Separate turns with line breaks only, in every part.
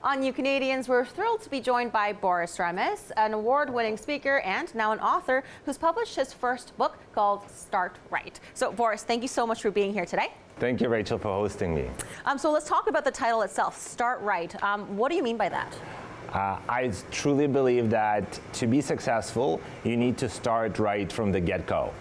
On New Canadians, we're thrilled to be joined by Boris Remes, an award-winning speaker and now an author who's published his first book called Start Right. So Boris, thank you so much for being here today.
Thank you, Rachel, for hosting me.
So let's talk about the title itself, Start Right. What do you mean by that?
I truly believe that to be successful, you need to start right from the get-go.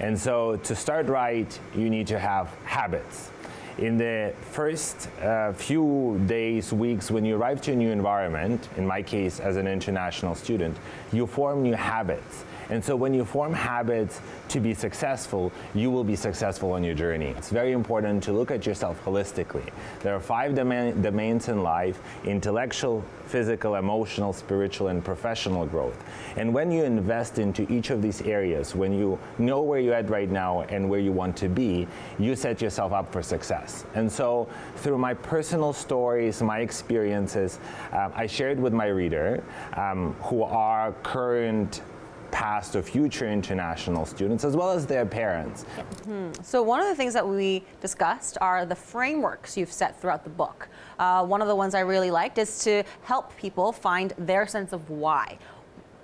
And so to start right, you need to have habits. In the first few days, weeks, when you arrive to a new environment, in my case as an international student, you form new habits. And so when you form habits to be successful, you will be successful on your journey. It's very important to look at yourself holistically. There are 5 domains in life: intellectual, physical, emotional, spiritual, and professional growth. And when you invest into each of these areas, when you know where you're at right now and where you want to be, you set yourself up for success. And so through my personal stories, my experiences, I shared with my reader who are current, past, or future international students, as well as their parents.
So one of the things that we discussed are the frameworks you've set throughout the book. One of the ones I really liked is to help people find their sense of why.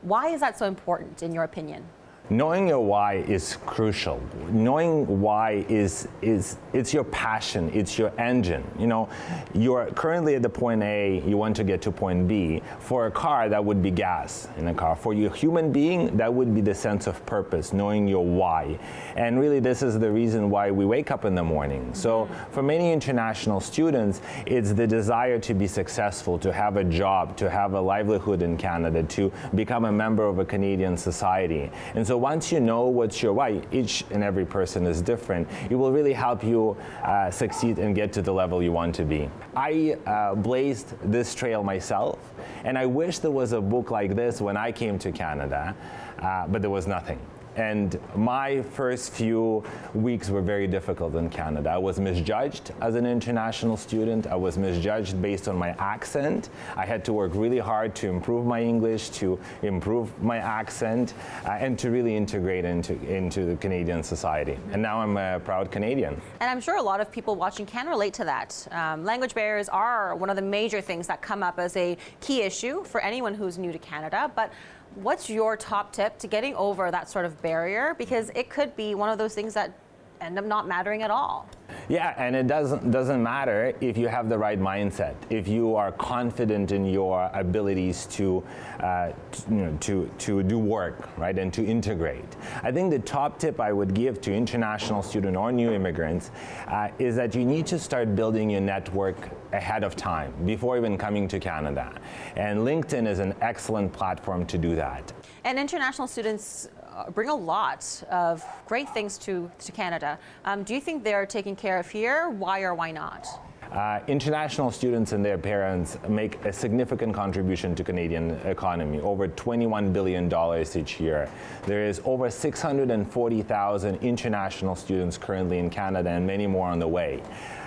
Why is that so important, in your opinion?
Knowing your why is crucial. Knowing why is it's your passion, it's your engine. You know, you're currently at the point A, you want to get to point B. For a car, that would be gas in a car. For your human being, that would be the sense of purpose, knowing your why. And really, this is the reason why we wake up in the morning. So for many international students, it's the desire to be successful, to have a job, to have a livelihood in Canada, to become a member of a Canadian society. And so once you know what's your why, each and every person is different, it will really help you succeed and get to the level you want to be. I blazed this trail myself, and I wish there was a book like this when I came to Canada, but there was nothing. And my first few weeks were very difficult in Canada. I was misjudged as an international student. I was misjudged based on my accent. I had to work really hard to improve my English, to improve my accent, and to really integrate into the Canadian society. And now I'm a proud Canadian.
And I'm sure a lot of people watching can relate to that. Language barriers are one of the major things that come up as a key issue for anyone who's new to Canada. But what's your top tip to getting over that sort of barrier? Because it could be one of those things that end up not mattering at all.
Yeah, and it doesn't matter if you have the right mindset, if you are confident in your abilities to do work, right, and to integrate. I think the top tip I would give to international students or new immigrants is that you need to start building your network ahead of time, before even coming to Canada. And LinkedIn is an excellent platform to do that.
And international students bring a lot of great things to Canada. Do you think they're taken care of here? Why or why not?
International students and their parents make a significant contribution to Canadian economy, over $21 billion each year. There is over 640,000 international students currently in Canada and many more on the way.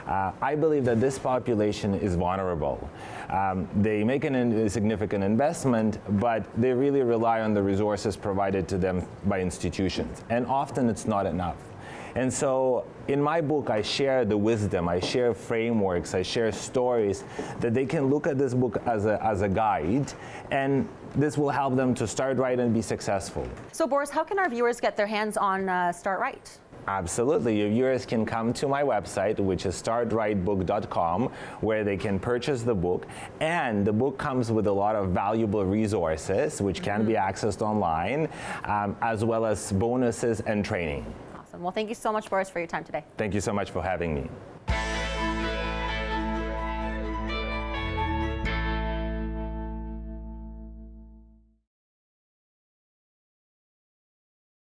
I believe that this population is vulnerable. They make a significant investment, but they really rely on the resources provided to them by institutions, and often it's not enough. And so in my book, I share the wisdom, I share frameworks, I share stories that they can look at this book as a guide, and this will help them to start right and be successful.
So Boris, how can our viewers get their hands on Start Right?
Absolutely. Your viewers can come to my website, which is startrightbook.com, where they can purchase the book. And the book comes with a lot of valuable resources, which can be accessed online, as well as bonuses and training.
Awesome. Well, thank you so much, Boris, for your time today.
Thank you so much for having me.